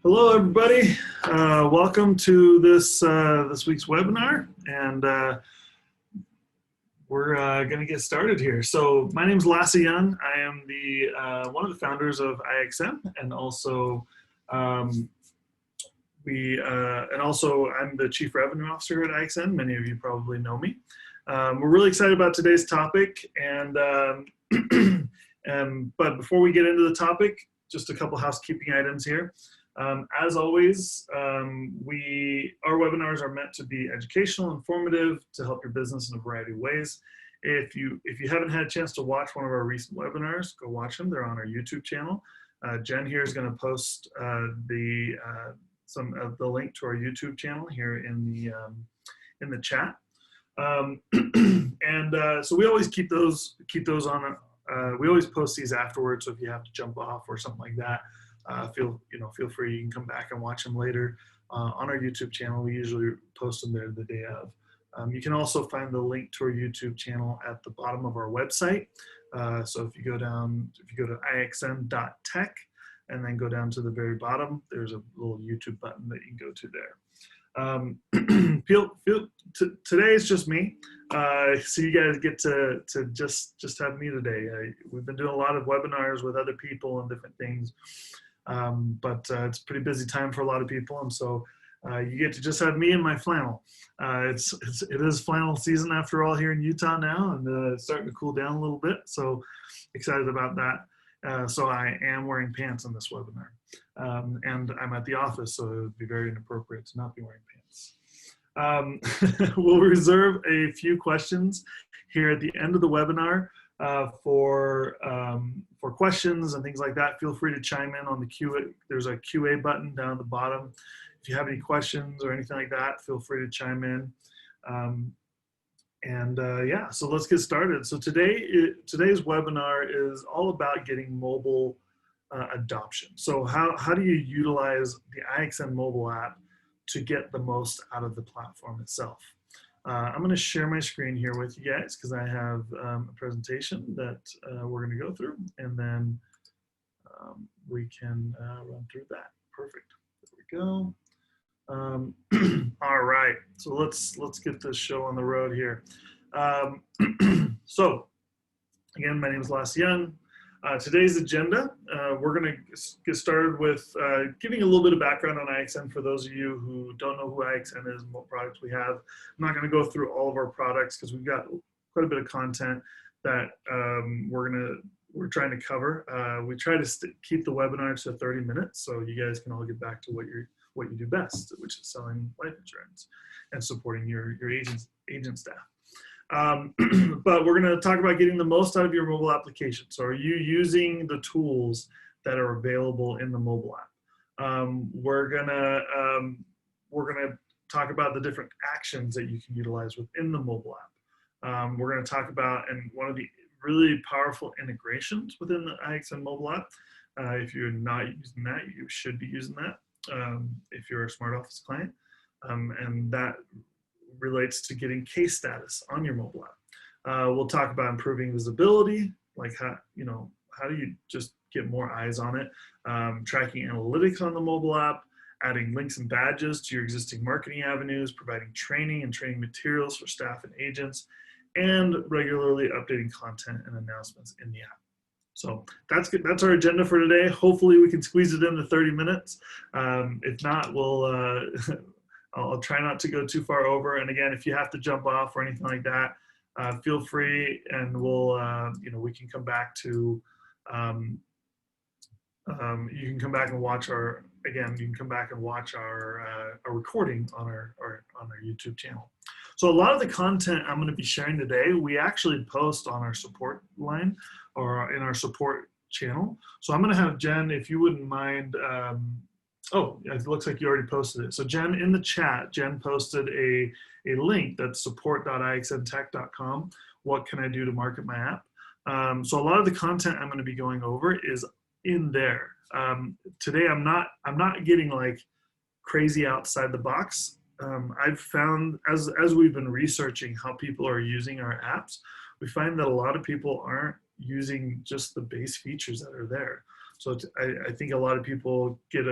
Hello, everybody. Welcome to this week's webinar, and we're going to get started here. So, my name is Lasse Ljung. I am the one of the founders of IXN, and also I'm the Chief Revenue Officer at IXN. Many of you probably know me. We're really excited about today's topic, and but before we get into the topic, just a couple housekeeping items here. As always, our webinars are meant to be educational, informative, to help your business in a variety of ways. If you haven't had a chance to watch one of our recent webinars, go watch them. They're on our YouTube channel. Jen here is going to post some of the link to our YouTube channel here in the chat. So we always keep those on. We always post these afterwards. So if you have to jump off or something like that, feel free. You can come back and watch them later on our YouTube channel. We usually post them there the day of. You can also find the link to our YouTube channel at the bottom of our website. So if you go to ixn.tech and then go down to the very bottom, there's a little YouTube button that you can go to there. Today is just me, so you guys get to just have me today. We've been doing a lot of webinars with other people and different things. But it's a pretty busy time for a lot of people, and so you get to just have me and my flannel. It is flannel season after all here in Utah now, and it's starting to cool down a little bit, so excited about that. So I am wearing pants in this webinar, and I'm at the office, so it would be very inappropriate to not be wearing pants. We'll reserve a few questions here at the end of the webinar for questions and things like that. Feel free to chime in on the QA. There's a QA button down at the bottom. If you have any questions or anything like that, feel free to chime in. Yeah, so let's get started. So today's webinar is all about getting mobile adoption. So how do you utilize the IXN Mobile App to get the most out of the platform itself? I'm going to share my screen here with you guys because I have a presentation that we're going to go through, and then we can run through that. Perfect. There we go. All right. So let's get this show on the road here. So again, my name is Lasse Ljung. Today's agenda, we're going to get started with giving a little bit of background on IXN for those of you who don't know who IXN is and what products we have. I'm not going to go through all of our products because we've got quite a bit of content that we're trying to cover. We try to keep the webinar to 30 minutes so you guys can all get back to what you do best, which is selling life insurance and supporting your agent staff. But we're going to talk about getting the most out of your mobile application. So are you using the tools that are available in the mobile app? We're going to talk about the different actions that you can utilize within the mobile app. We're going to talk about one of the really powerful integrations within the IXN mobile app. If you're not using that, you should be using that if you're a Smart Office client. And that relates to getting case status on your mobile app. We'll talk about improving visibility, like how do you just get more eyes on it, tracking analytics on the mobile app, adding links and badges to your existing marketing avenues, providing training and training materials for staff and agents, and regularly updating content and announcements in the app. So that's good. That's our agenda for today. Hopefully we can squeeze it into 30 minutes. If not, we'll I'll try not to go too far over. And again, if you have to jump off or anything like that, feel free, and we'll, we can come back to, you can come back and watch our recording on our YouTube channel. So a lot of the content I'm going to be sharing today, we actually post on our support line or in our support channel. So I'm going to have Jen, if you wouldn't mind, oh, it looks like you already posted it. So Jen, in the chat, Jen posted a link that's support.ixntech.com. What can I do to market my app? So a lot of the content I'm going to be going over is in there. Today I'm not getting like crazy outside the box. I've found as we've been researching how people are using our apps, we find that a lot of people aren't using just the base features that are there. So I think a lot of people get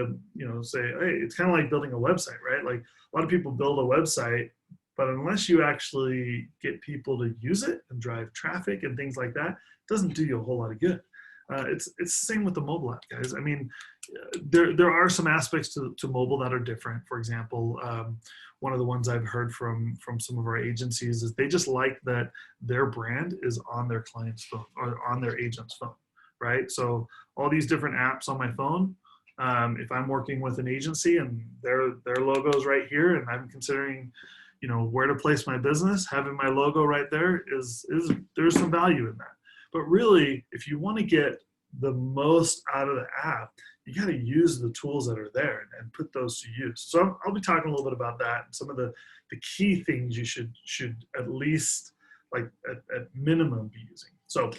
say, hey, it's kind of like building a website, right? Like a lot of people build a website, but unless you actually get people to use it and drive traffic and things like that, it doesn't do you a whole lot of good. It's the same with the mobile app, guys. I mean, there are some aspects to mobile that are different. For example, one of the ones I've heard from some of our agencies is they just like that their brand is on their client's phone or on their agent's phone, right? So all these different apps on my phone, if I'm working with an agency and their logo's right here, and I'm considering, where to place my business, having my logo right there is there's some value in that. But really, if you want to get the most out of the app, you got to use the tools that are there and put those to use. So I'll be talking a little bit about that and some of the key things you should at least, like at minimum, be using. So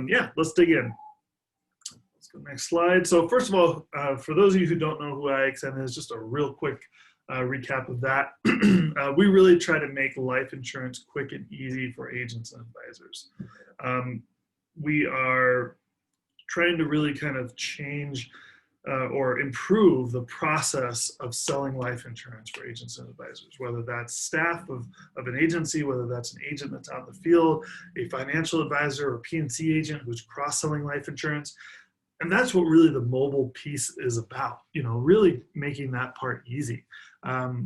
yeah, let's dig in. Let's go next slide. So first of all, for those of you who don't know who IXN is, just a real quick recap of that. We really try to make life insurance quick and easy for agents and advisors. We are trying to really kind of change or improve the process of selling life insurance for agents and advisors, whether that's staff of an agency, whether that's an agent that's out in the field, a financial advisor or P&C agent who's cross-selling life insurance. And that's what really the mobile piece is about, really making that part easy.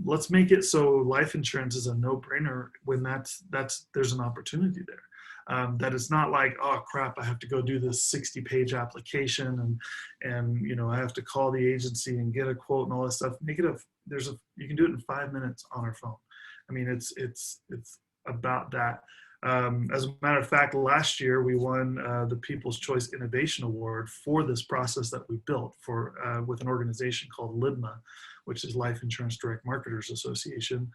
Let's make it so life insurance is a no-brainer when there's an opportunity there. That it's not like, oh crap, I have to go do this 60-page application and I have to call the agency and get a quote and all this stuff. Make it you can do it in 5 minutes on our phone. I mean, it's about that. As a matter of fact, last year we won the People's Choice Innovation Award for this process that we built with an organization called LIDMA, which is Life Insurance Direct Marketers Association.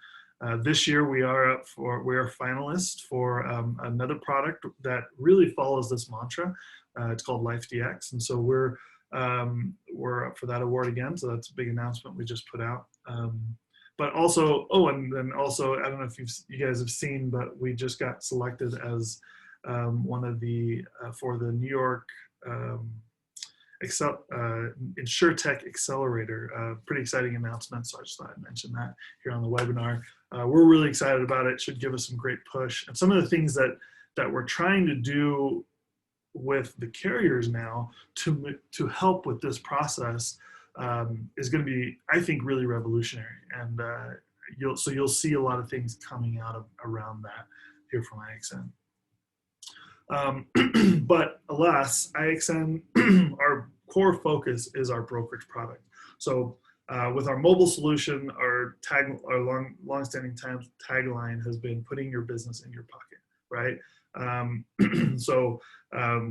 This year we are finalists for another product that really follows this mantra. It's called LifeDX, and so we're up for that award again. So that's a big announcement we just put out. But also, and then also, I don't know if you guys have seen, but we just got selected as one of the for the New York InsurTech Accelerator. Pretty exciting announcement, so I just thought I'd mention that here on the webinar. We're really excited about it. It should give us some great push. And some of the things that we're trying to do with the carriers now to help with this process is going to be, I think, really revolutionary. And you'll see a lot of things coming out around that here from IXN. But alas, IXN, our core focus is our brokerage product. So with our mobile solution, our long-standing tagline has been putting your business in your pocket, right? So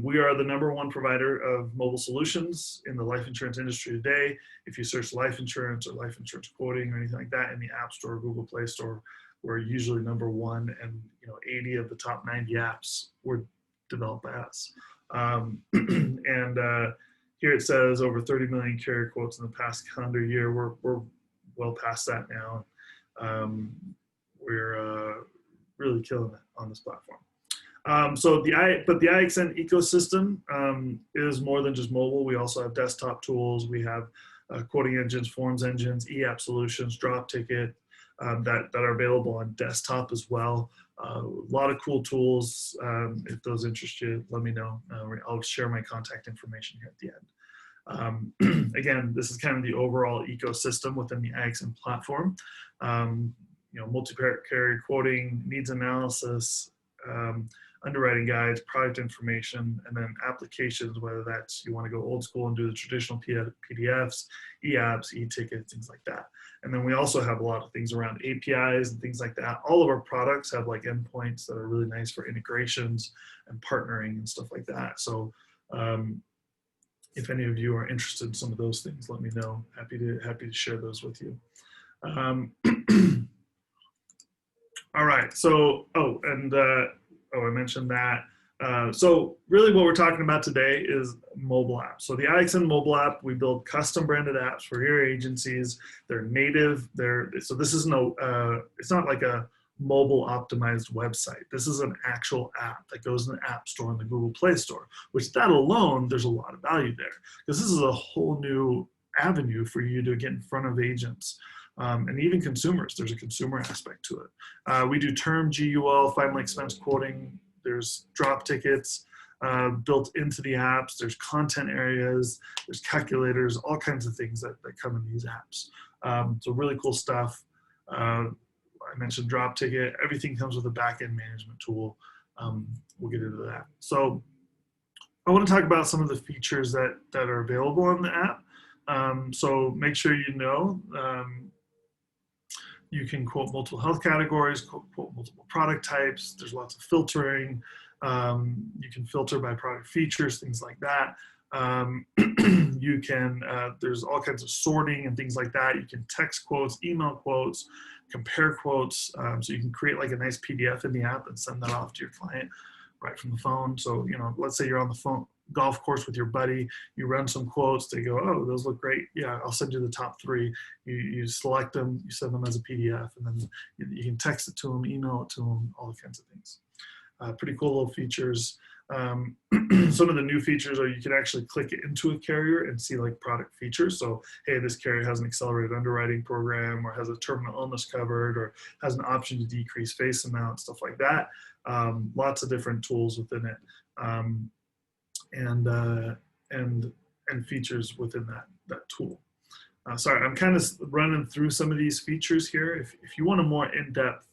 we are the #1 provider of mobile solutions in the life insurance industry today. If you search life insurance or life insurance quoting or anything like that in the App Store or Google Play Store, we're usually #1, and 80 of the top 90 apps were developed by us. Here it says over 30 million carrier quotes in the past calendar year. We're well past that now. We're really killing it on this platform. But the IXN ecosystem is more than just mobile. We also have desktop tools. We have quoting engines, forms engines, e-app solutions, drop ticket that are available on desktop as well. A lot of cool tools. If those interest you, let me know. I'll share my contact information here at the end. Again, this is kind of the overall ecosystem within the IXN platform. Multi-carrier quoting, needs analysis, underwriting guides, product information, and then applications, whether that's you want to go old school and do the traditional PDFs, e-apps, e-tickets, things like that. And then we also have a lot of things around APIs and things like that. All of our products have like endpoints that are really nice for integrations and partnering and stuff like that. So if any of you are interested in some of those things, let me know. Happy to share those with you. All right, so, I mentioned that. So really what we're talking about today is mobile apps. So the IXN Mobile App, we build custom branded apps for your agencies. They're native. So this is it's not like a mobile optimized website. This is an actual app that goes in the App Store and the Google Play Store, which that alone, there's a lot of value there, because this is a whole new avenue for you to get in front of agents. And even consumers, there's a consumer aspect to it. We do term GUL, final expense quoting. There's drop tickets built into the apps. There's content areas, there's calculators, all kinds of things that come in these apps. So really cool stuff. I mentioned drop ticket. Everything comes with a back-end management tool. We'll get into that. So I want to talk about some of the features that are available on the app. So make sure you know you can quote multiple health categories, quote multiple product types. There's lots of filtering. You can filter by product features, things like that. You can, there's all kinds of sorting and things like that. You can text quotes, email quotes, compare quotes. So you can create like a nice PDF in the app and send that off to your client right from the phone. So, you know, let's say you're on the phone golf course with your buddy, you run some quotes, they go, oh, those look great. Yeah, I'll send you the top 3. You select them, you send them as a PDF, and then you can text it to them, email it to them, all kinds of things. Pretty cool little features. Some of the new features are you can actually click it into a carrier and see like product features. So, hey, this carrier has an accelerated underwriting program, or has a terminal illness covered, or has an option to decrease face amount, stuff like that. Lots of different tools within it, and features within that tool. Sorry, I'm kind of running through some of these features here. If you want a more in-depth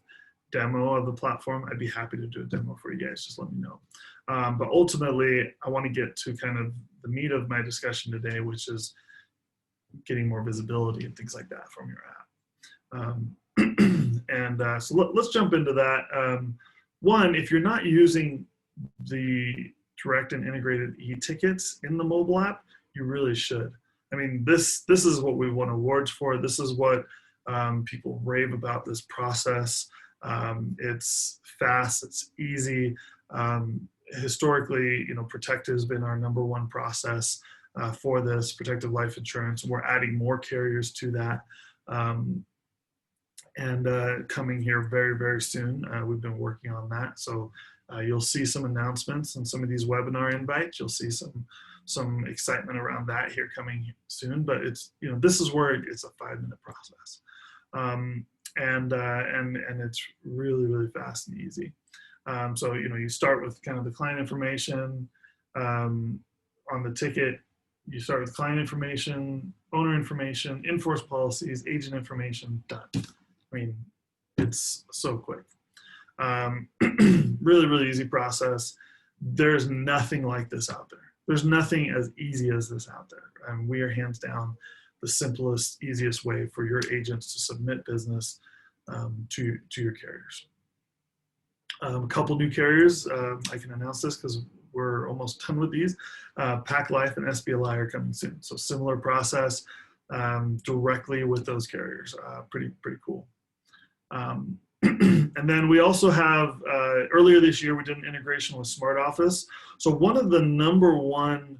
demo of the platform, I'd be happy to do a demo for you guys. Just let me know. But ultimately, I want to get to kind of the meat of my discussion today, which is getting more visibility and things like that from your app. So let's jump into that. One, if you're not using the direct and integrated e-tickets in the mobile app, you really should. I mean, this is what we won awards for. This is what people rave about this process. It's fast, it's easy. Historically, you know, Protective has been our #1 process for this, Protective life insurance. We're adding more carriers to that. Coming here very, very soon. We've been working on that. So you'll see some announcements and some of these webinar invites. You'll see some excitement around that here coming soon. But it's, you know, this is where it's a 5-minute process. And it's really, really fast and easy. So, you know, you start with kind of the client information on the ticket. You start with client information, owner information, in-force policies, agent information, done. I mean, it's so quick. Really, really easy process. There's nothing like this out there. There's nothing as easy as this out there. And we are hands down the simplest, easiest way for your agents to submit business to your carriers. A couple new carriers, I can announce this because we're almost done with these. Pac Life and SBLI are coming soon. So similar process directly with those carriers. Pretty cool. And then we also have, earlier this year, we did an integration with Smart Office. So one of the #1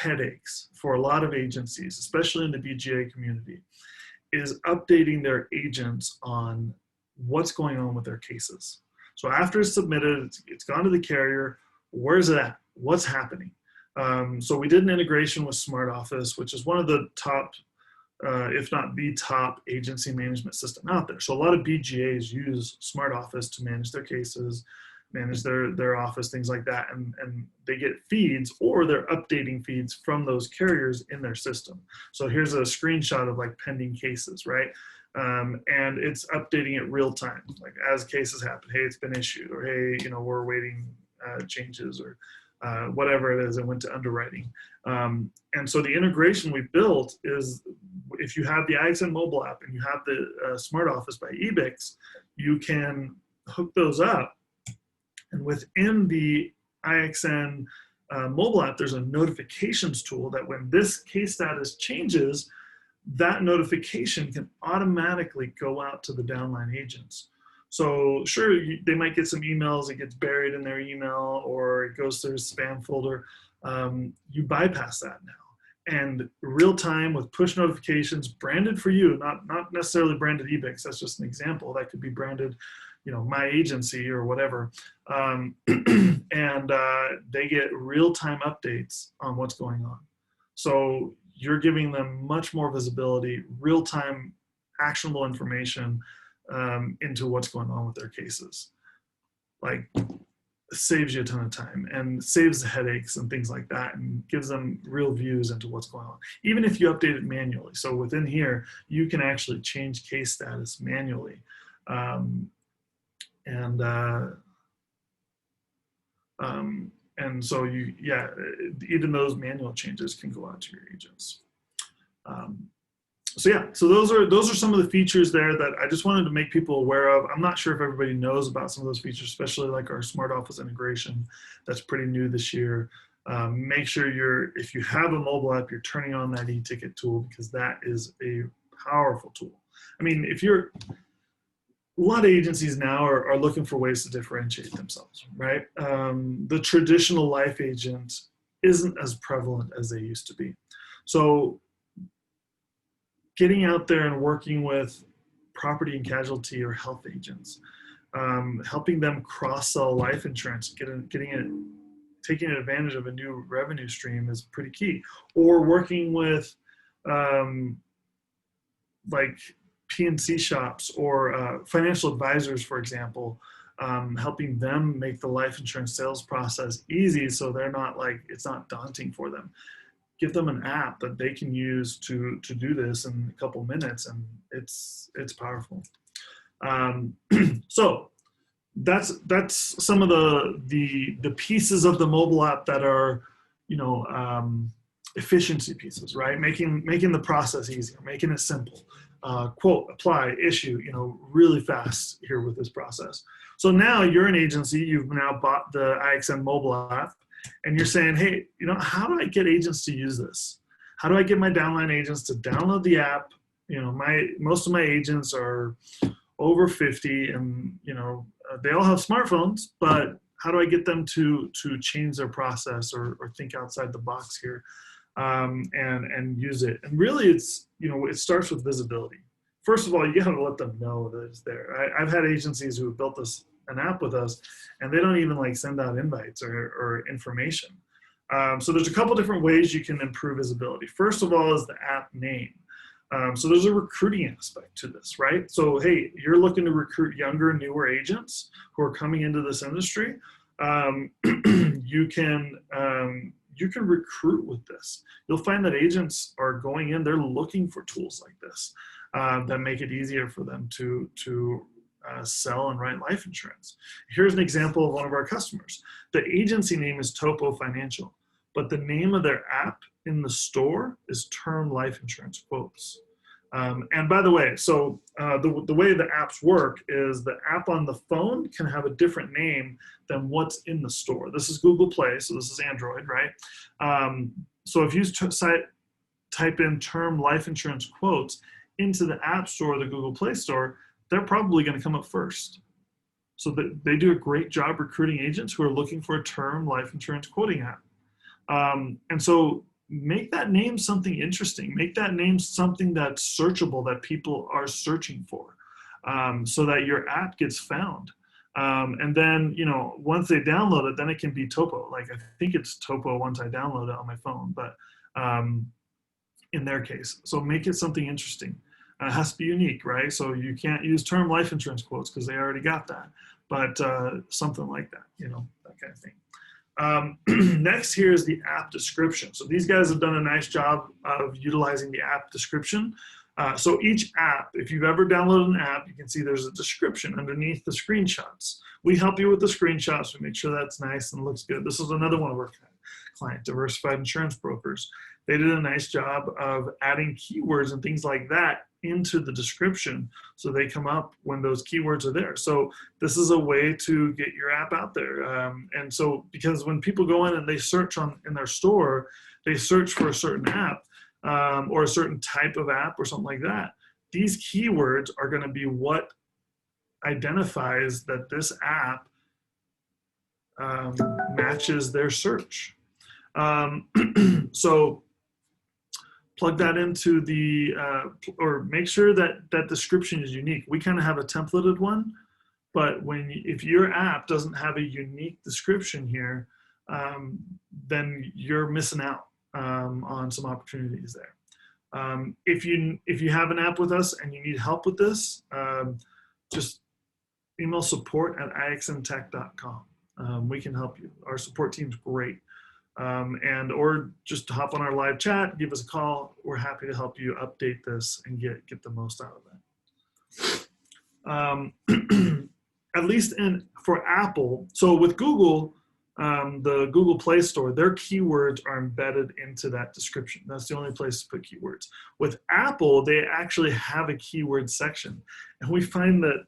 headaches for a lot of agencies, especially in the BGA community, is updating their agents on what's going on with their cases. So after it's submitted, it's gone to the carrier, where's it at? What's happening? So we did an integration with Smart Office, which is one of the top, if not the top agency management system out there. So a lot of BGAs use Smart Office to manage their cases, manage their office, things like that. And they get feeds, or they're updating feeds from those carriers in their system. So here's a screenshot of like pending cases, right? And it's updating it real time, like as cases happen. Hey, it's been issued, or hey, you know, we're awaiting changes, or whatever it is, it went to underwriting. And so the integration we built is, if you have the IXN Mobile App and you have the Smart Office by Ebix, you can hook those up. And within the IXN Mobile App, there's a notifications tool that when this case status changes, that notification can automatically go out to the downline agents. So sure, they might get some emails, it gets buried in their email, or it goes through a spam folder. You bypass that now. And real time with push notifications, branded for you, not necessarily branded Ebix, that's just an example. That could be branded my agency or whatever. And they get real-time updates on what's going on. So you're giving them much more visibility, real-time actionable information into what's going on with their cases. Like, saves you a ton of time and saves the headaches and things like that, and gives them real views into what's going on, even if you update it manually. So within here, you can actually change case status manually. And so even those manual changes can go out to your agents. So those are some of the features there that I just wanted to make people aware of. I'm not sure if everybody knows about some of those features, especially like our Smart Office integration. That's pretty new this year. Make sure if you have a mobile app, you're turning on that e-ticket tool, because that is a powerful tool. I mean, a lot of agencies now are looking for ways to differentiate themselves, right? The traditional life agent isn't as prevalent as they used to be. So getting out there and working with property and casualty or health agents, helping them cross-sell life insurance, taking advantage of a new revenue stream is pretty key. Or working with like P&C shops or financial advisors, for example, helping them make the life insurance sales process easy, so they're not it's not daunting for them. Give them an app that they can use to do this in a couple minutes, and it's powerful. So that's some of the pieces of the mobile app that are efficiency pieces, right? Making the process easier, making it simple. Quote, apply, issue, really fast here with this process. So now you're an agency, you've now bought the IXN Mobile App, and you're saying, hey, how do I get agents to use this? How do I get my downline agents to download the app? Most of my agents are over 50, and they all have smartphones, but how do I get them to change their process or think outside the box here, and use it? And really, it starts with visibility. First of all, you got to let them know that it's there. I've had agencies who have built an app with us, and they don't even send out invites or information. So there's a couple different ways you can improve visibility. First of all is the app name. So there's a recruiting aspect to this, right? So, hey, you're looking to recruit younger, newer agents who are coming into this industry. You can recruit with this. You'll find that agents are going in, they're looking for tools like this that make it easier for them to sell and write life insurance. Here's an example of one of our customers. The agency name is Topo Financial, but the name of their app in the store is Term Life Insurance Quotes. And by the way, so the way the apps work is the app on the phone can have a different name than what's in the store. This is Google Play, so this is Android, right? So if you type in Term Life Insurance Quotes into the App Store or the Google Play Store, they're probably going to come up first. So they do a great job recruiting agents who are looking for a term life insurance quoting app. And so make that name something interesting. Make that name something that's searchable, that people are searching for, so that your app gets found. And then, once they download it, then it can be Topo. I think it's Topo once I download it on my phone, but in their case. So make it something interesting. It has to be unique, right? So you can't use term life insurance quotes because they already got that, but something like that, that kind of thing. Next here is the app description. So these guys have done a nice job of utilizing the app description. So each app, if you've ever downloaded an app, you can see there's a description underneath the screenshots. We help you with the screenshots. We make sure that's nice and looks good. This is another one of our client, Diversified Insurance Brokers. They did a nice job of adding keywords and things like that into the description, so they come up when those keywords are there. So this is a way to get your app out there. And so, because when people go in and they search in their store, they search for a certain app or a certain type of app or something like that. These keywords are going to be what identifies that this app matches their search. So plug that into or make sure that description is unique. We kind of have a templated one, But if your app doesn't have a unique description here, then you're missing out on some opportunities there. If you have an app with us and you need help with this, just email support@ixntech.com. We can help you. Our support team's great. Or just hop on our live chat, give us a call. We're happy to help you update this and get the most out of that. At least for Apple, so with Google, the Google Play Store, their keywords are embedded into that description. That's the only place to put keywords. With Apple, they actually have a keyword section. And we find that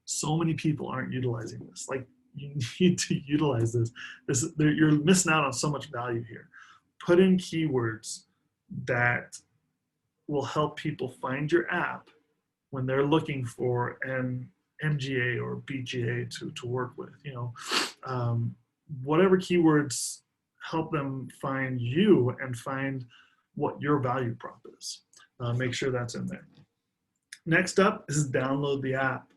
so many people aren't utilizing this. Like, you need to utilize this. You're missing out on so much value here. Put in keywords that will help people find your app when they're looking for an MGA or BGA to work with. Whatever keywords help them find you and find what your value prop is. Make sure that's in there. Next up is download the app.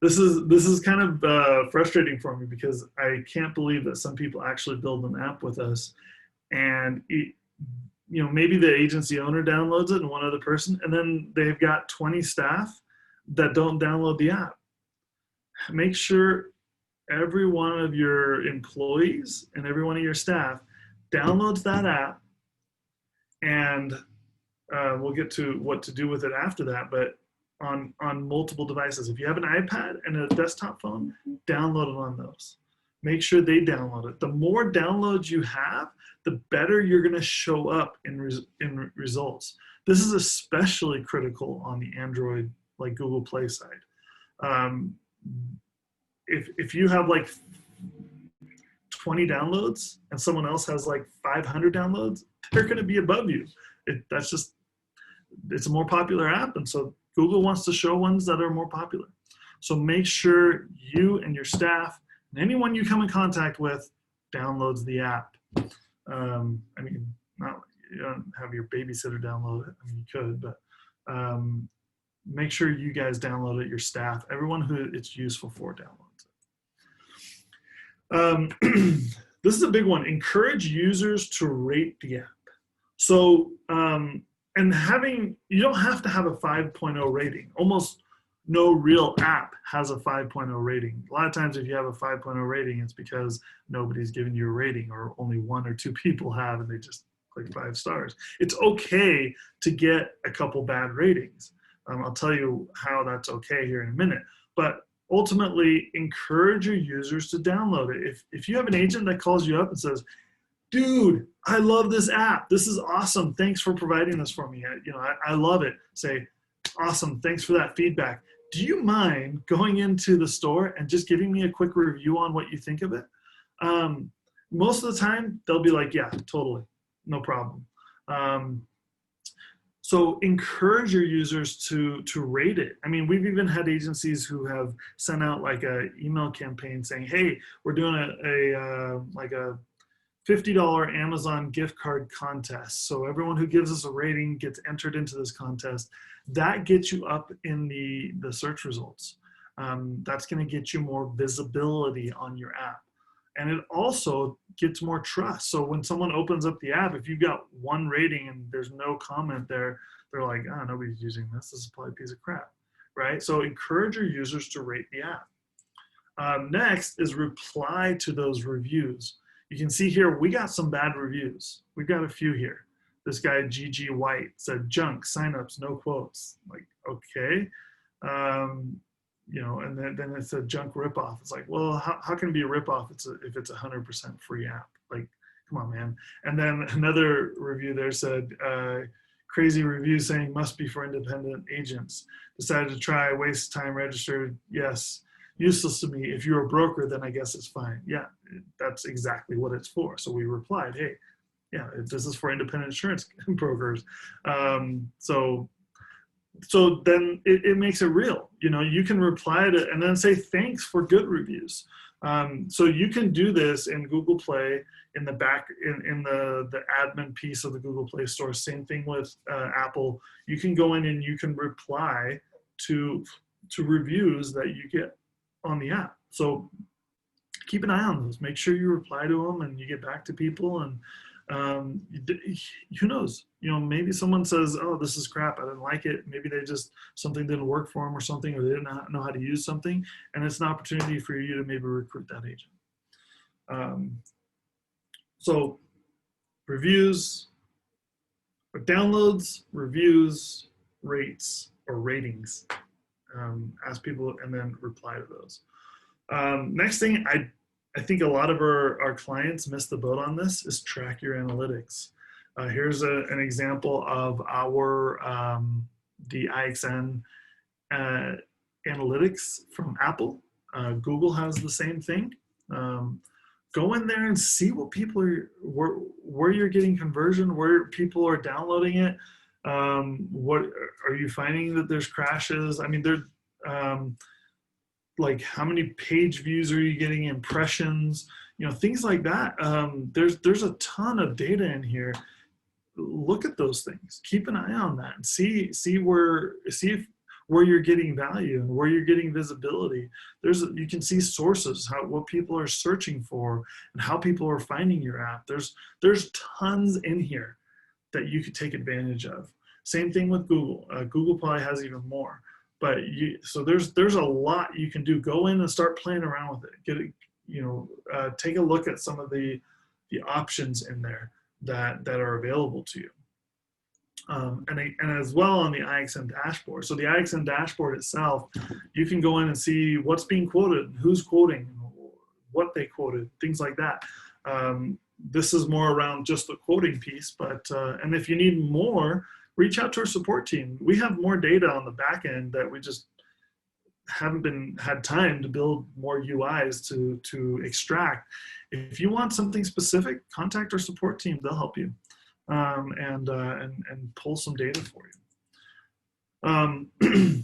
This is kind of frustrating for me because I can't believe that some people actually build an app with us, and maybe the agency owner downloads it and one other person, and then they've got 20 staff that don't download the app. Make sure every one of your employees and every one of your staff downloads that app, and we'll get to what to do with it after that, but on multiple devices. If you have an iPad and a desktop phone, download it on those. Make sure they download it. The more downloads you have, the better you're going to show up in results. This is especially critical on the Android, like Google Play side. If you have like 20 downloads and someone else has like 500 downloads, they're going to be above you. It's a more popular app, and so Google wants to show ones that are more popular. So make sure you and your staff and anyone you come in contact with downloads the app. You don't have your babysitter download it. I mean, you could, but make sure you guys download it, your staff, everyone who it's useful for downloads it. This is a big one. Encourage users to rate the app. So, you don't have to have a 5.0 rating. Almost no real app has a 5.0 rating. A lot of times if you have a 5.0 rating, it's because nobody's given you a rating, or only 1 or 2 people have and they just click 5 stars. It's okay to get a couple bad ratings. I'll tell you how that's okay here in a minute. But ultimately, encourage your users to download it. If you have an agent that calls you up and says, dude, I love this app. This is awesome. Thanks for providing this for me. I love it. Say, awesome. Thanks for that feedback. Do you mind going into the store and just giving me a quick review on what you think of it? Most of the time, they'll be like, yeah, totally. No problem. So encourage your users to rate it. I mean, we've even had agencies who have sent out like a email campaign saying, hey, we're doing a $50 Amazon gift card contest. So everyone who gives us a rating gets entered into this contest. That gets you up in the search results. That's going to get you more visibility on your app. And it also gets more trust. So when someone opens up the app, if you've got 1 rating and there's no comment there, they're like, oh, nobody's using this. This is probably a piece of crap, right? So encourage your users to rate the app. Next is reply to those reviews. You can see here, we got some bad reviews. We've got a few here. This guy, GG White, said, junk, signups, no quotes. Like, okay. And then it said junk ripoff. It's like, well, how can it be a ripoff if it's 100% free app? Like, come on, man. And then another review there said, crazy review saying must be for independent agents. Decided to try, waste time, registered, yes. Useless to me. If you're a broker, then I guess it's fine. Yeah, that's exactly what it's for. So we replied, hey, yeah, this is for independent insurance brokers. So then it makes it real. You can reply to and then say thanks for good reviews. So you can do this in Google Play in the back in the admin piece of the Google Play Store. Same thing with Apple. You can go in and you can reply to to reviews that you get on the app. So keep an eye on those. Make sure you reply to them and you get back to people. And who knows? Maybe someone says, "Oh, this is crap. I didn't like it." Maybe something didn't work for them or something, or they didn't know how to use something, and it's an opportunity for you to maybe recruit that agent. So reviews, or downloads, reviews, rates, or ratings. Ask people and then reply to those. Next thing, I think a lot of our clients miss the boat on this is track your analytics. Here's an example of the IXN analytics from Apple. Google has the same thing. Go in there and see what people where you're getting conversion, where people are downloading it. What are you finding that there's crashes? I mean, like how many page views are you getting, impressions, things like that. There's a ton of data in here. Look at those things. Keep an eye on that and see where you're getting value and where you're getting visibility. You can see sources, what people are searching for and how people are finding your app. There's tons in here that you could take advantage of. Same thing with Google. Google probably has even more. But so there's a lot you can do. Go in and start playing around with it. Take a look at some of the options in there that are available to you. And as well on the Ixm Dashboard. So the Ixm Dashboard itself, you can go in and see what's being quoted, who's quoting, what they quoted, things like that. This is more around just the quoting piece, but and if you need more, reach out to our support team. We have more data on the back end that we just haven't had time to build more UIs to extract. If you want something specific, contact our support team. They'll help you and pull some data for you.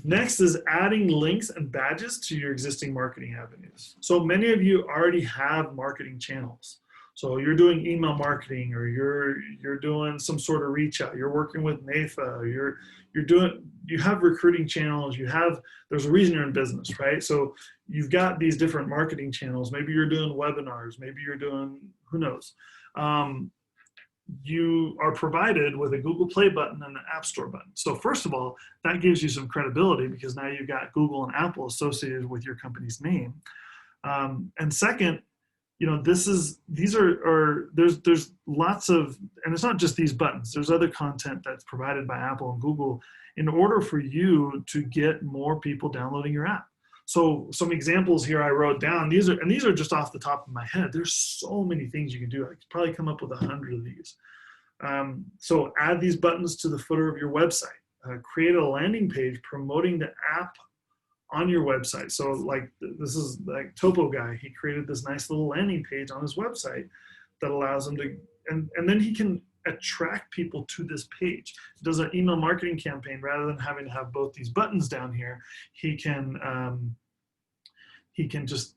Next is adding links and badges to your existing marketing avenues. So many of you already have marketing channels. So you're doing email marketing, or you're doing some sort of reach out. You're working with NAFA. You have recruiting channels. There's a reason you're in business, right? So you've got these different marketing channels. Maybe you're doing webinars. Maybe you're doing, who knows? You are provided with a Google Play button and an App Store button. So first of all, that gives you some credibility because now you've got Google and Apple associated with your company's name. And second, there's lots of, and it's not just these buttons, there's other content that's provided by Apple and Google in order for you to get more people downloading your app. So some examples here I wrote down, these are just off the top of my head. There's so many things you can do. I could probably come up with 100 of these. So add these buttons to the footer of your website. Create a landing page promoting the app on your website. So like this is like Topo Guy. He created this nice little landing page on his website that allows him to, and then he can attract people to this page. He does an email marketing campaign rather than having to have both these buttons down here. He can just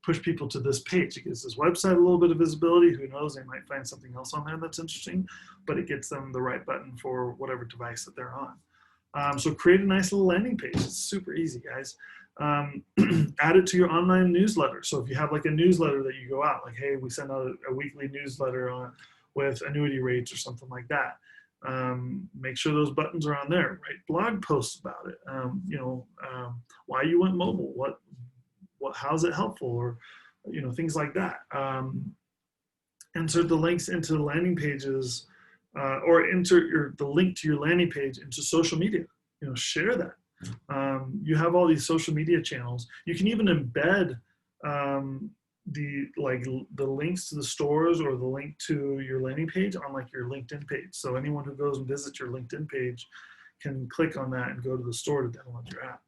push people to this page. It gives his website a little bit of visibility. Who knows, they might find something else on there that's interesting, but it gets them the right button for whatever device that they're on. So create a nice little landing page. It's super easy, guys. Add it to your online newsletter. So if you have like a newsletter that you go out, like, hey, we send out a weekly newsletter with annuity rates or something like that. Make sure those buttons are on there. Write blog posts about it. Why you went mobile. How's it helpful? Or things like that. Insert the links into the landing pages. Or insert the link to your landing page into social media. Share that. You have all these social media channels. You can even embed the links to the stores or the link to your landing page on like your LinkedIn page. So anyone who goes and visits your LinkedIn page can click on that and go to the store to download your app.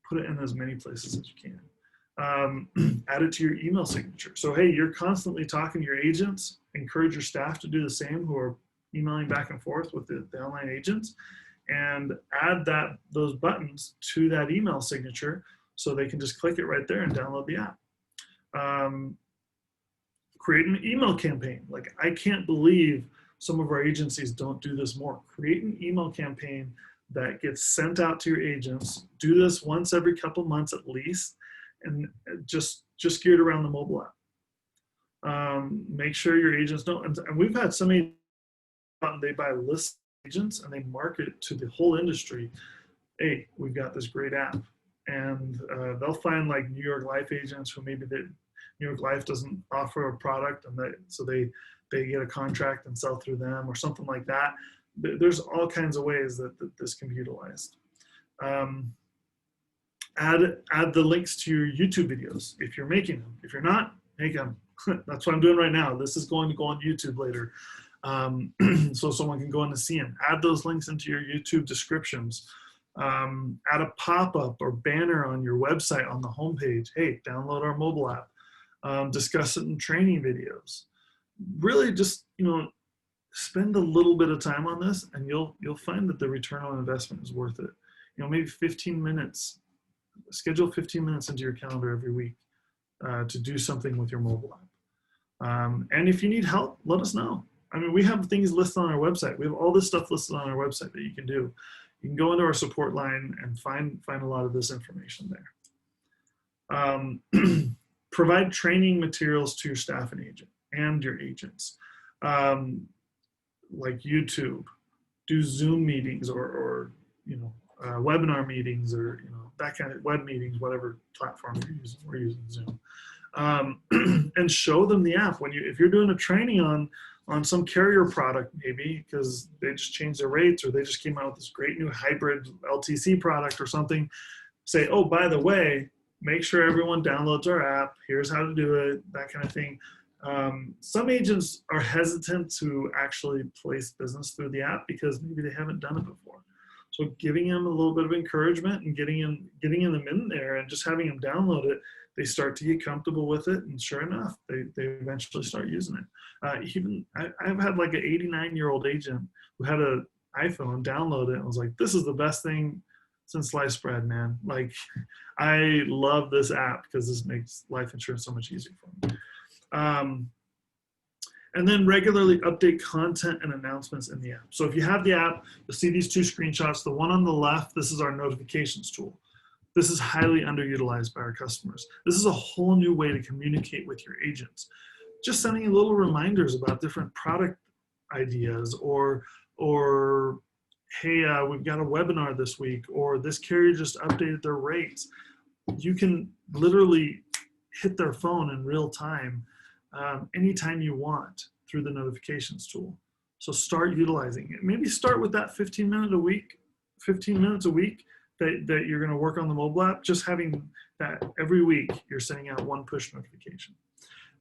Put it in as many places as you can. Add it to your email signature. So, hey, you're constantly talking to your agents. Encourage your staff to do the same who are emailing back and forth with the online agents, and add those buttons to that email signature so they can just click it right there and download the app. Create an email campaign. Like, I can't believe some of our agencies don't do this more. Create an email campaign that gets sent out to your agents. Do this once every couple months at least, and just geared around the mobile app. Make sure your agents know, and we've had so many, they buy list agents and they market it to the whole industry. Hey, we've got this great app. And they'll find like New York Life agents who maybe New York Life doesn't offer a product, and so they get a contract and sell through them or something like that. There's all kinds of ways that this can be utilized. Add the links to your YouTube videos if you're making them. If you're not, make them. That's what I'm doing right now. This is going to go on YouTube later, so someone can go in and see them. Add those links into your YouTube descriptions. Add a pop-up or banner on your website on the homepage. Hey, download our mobile app. Discuss it in training videos. Really, just spend a little bit of time on this, and you'll find that the return on investment is worth it. Maybe 15 minutes. Schedule 15 minutes into your calendar every week to do something with your mobile app. And if you need help, let us know. I mean, we have things listed on our website. We have all this stuff listed on our website that you can do. You can go into our support line and find a lot of this information there. Provide training materials to your staff and your agents, like YouTube. Do Zoom meetings or webinar meetings, or that kind of web meetings, whatever platform you're using. We're using Zoom, and show them the app if you're doing a training on some carrier product, maybe because they just changed their rates or they just came out with this great new hybrid LTC product or something. Say, oh, by the way, make sure everyone downloads our app. Here's how to do it, that kind of thing. Some agents are hesitant to actually place business through the app because maybe they haven't done it before. So giving them a little bit of encouragement and getting them in there and just having them download it, they start to get comfortable with it, and sure enough, they eventually start using it. I've had like an 89-year-old agent who had an iPhone, download it, and was like, "This is the best thing since sliced bread, man! Like, I love this app because this makes life insurance so much easier for me." And then regularly update content and announcements in the app. So if you have the app, you'll see these two screenshots. The one on the left, this is our notifications tool. This is highly underutilized by our customers. This is a whole new way to communicate with your agents. Just sending you little reminders about different product ideas, or hey, we've got a webinar this week, or this carrier just updated their rates. You can literally hit their phone in real time anytime you want through the notifications tool. So start utilizing it. Maybe start with that 15 minutes a week that you're going to work on the mobile app, just having that every week you're sending out one push notification.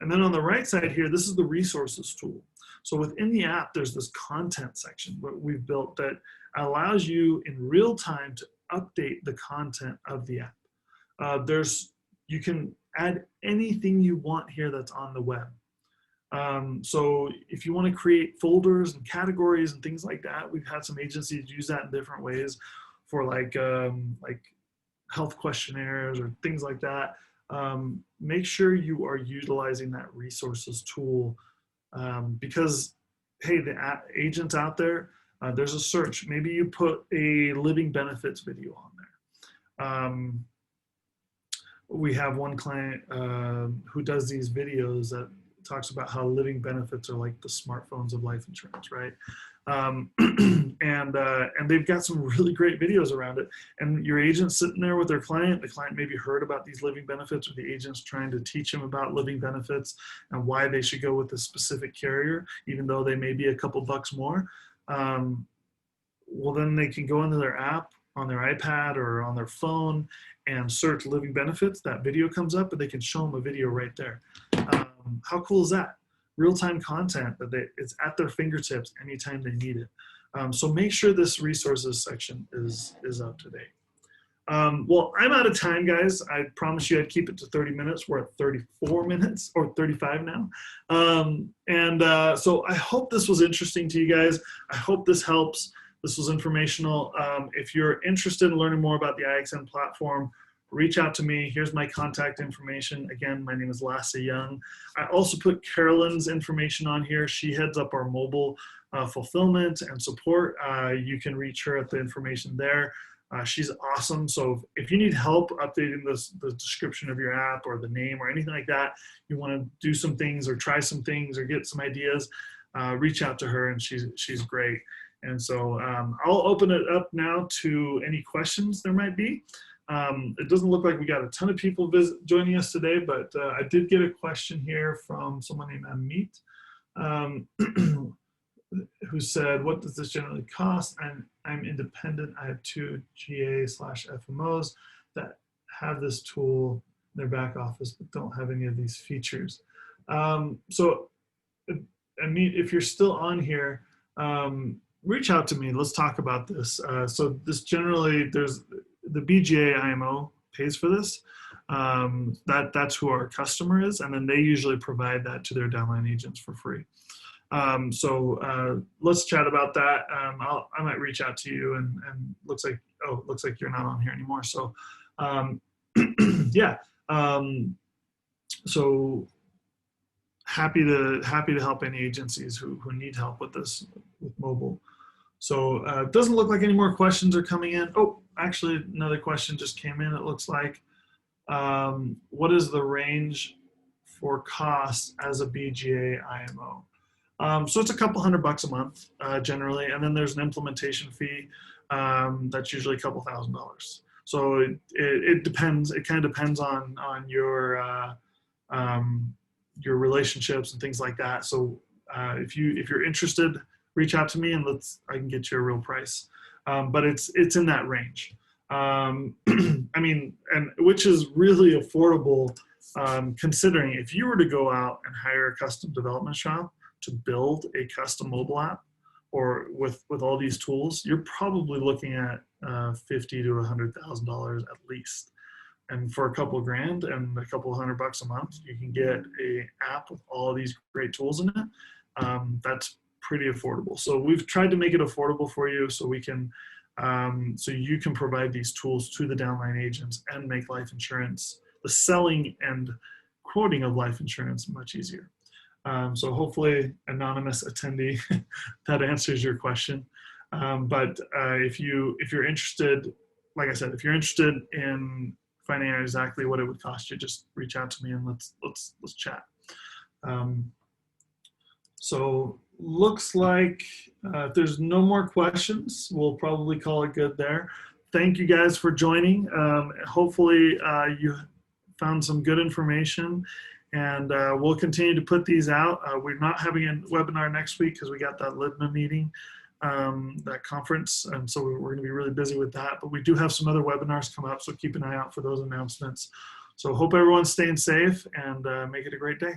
And then on the right side here, this is the resources tool. So within the app, there's this content section that we've built that allows you in real time to update the content of the app. You can add anything you want here that's on the web. So if you want to create folders and categories and things like that, we've had some agencies use that in different ways for like health questionnaires or things like that. Make sure you are utilizing that resources tool because, hey, the agents out there, there's a search. Maybe you put a living benefits video on there. We have one client who does these videos that talks about how living benefits are like the smartphones of life insurance, right? And they've got some really great videos around it. And your agent's sitting there with their client. The client maybe heard about these living benefits, or the agent's trying to teach them about living benefits and why they should go with a specific carrier, even though they may be a couple bucks more. Well, then they can go into their app on their iPad or on their phone and search living benefits. That video comes up, and they can show them a video right there. How cool is that? Real-time content that it's at their fingertips anytime they need it. So make sure this resources section is up to date. Well, I'm out of time, guys. I promised you I'd keep it to 30 minutes. We're at 34 minutes or 35 now. So I hope this was interesting to you guys. I hope this helps. This was informational. If you're interested in learning more about the IXN platform, reach out to me. Here's my contact information. Again, my name is Lasse Ljung. I also put Carolyn's information on here. She heads up our mobile fulfillment and support. You can reach her at the information there. She's awesome. So if you need help updating the description of your app or the name or anything like that, you want to do some things or try some things or get some ideas, reach out to her, and she's great. And so I'll open it up now to any questions there might be. It doesn't look like we got a ton of people joining us today, but I did get a question here from someone named Amit, who said, what does this generally cost? I'm independent. I have 2 GA/FMOs that have this tool in their back office, but don't have any of these features. So Amit, if you're still on here, reach out to me. Let's talk about this. So this generally, there's the BGA IMO pays for this. That's who our customer is, and then they usually provide that to their downline agents for free. So let's chat about that. I might reach out to you, and looks like you're not on here anymore. So yeah. So happy to help any agencies who need help with this with mobile. So it doesn't look like any more questions are coming in. Oh, actually another question just came in. It looks like, what is the range for cost as a BGA IMO? So it's a couple $100 a month generally, and then there's an implementation fee that's usually a couple $1,000. So it depends. It kind of depends on your relationships and things like that. So if you're interested, reach out to me and I can get you a real price. But it's in that range. I mean, and which is really affordable considering if you were to go out and hire a custom development shop to build a custom mobile app, or with all these tools, you're probably looking at $50,000 to $100,000 at least. And for a couple grand and a couple $100 a month, you can get a app with all of these great tools in it. That's pretty affordable. So we've tried to make it affordable for you, so we can, so you can provide these tools to the downline agents and make life insurance, the selling and quoting of life insurance, much easier. So hopefully, anonymous attendee, that answers your question. But if you're interested, like I said, if you're interested in finding out exactly what it would cost you, just reach out to me and let's chat. So looks like if there's no more questions, we'll probably call it good there. Thank you guys for joining. Hopefully you found some good information, and we'll continue to put these out. We're not having a webinar next week because we got that LIBMA meeting, that conference, and so we're going to be really busy with that. But we do have some other webinars come up, so keep an eye out for those announcements. So hope everyone's staying safe, and make it a great day.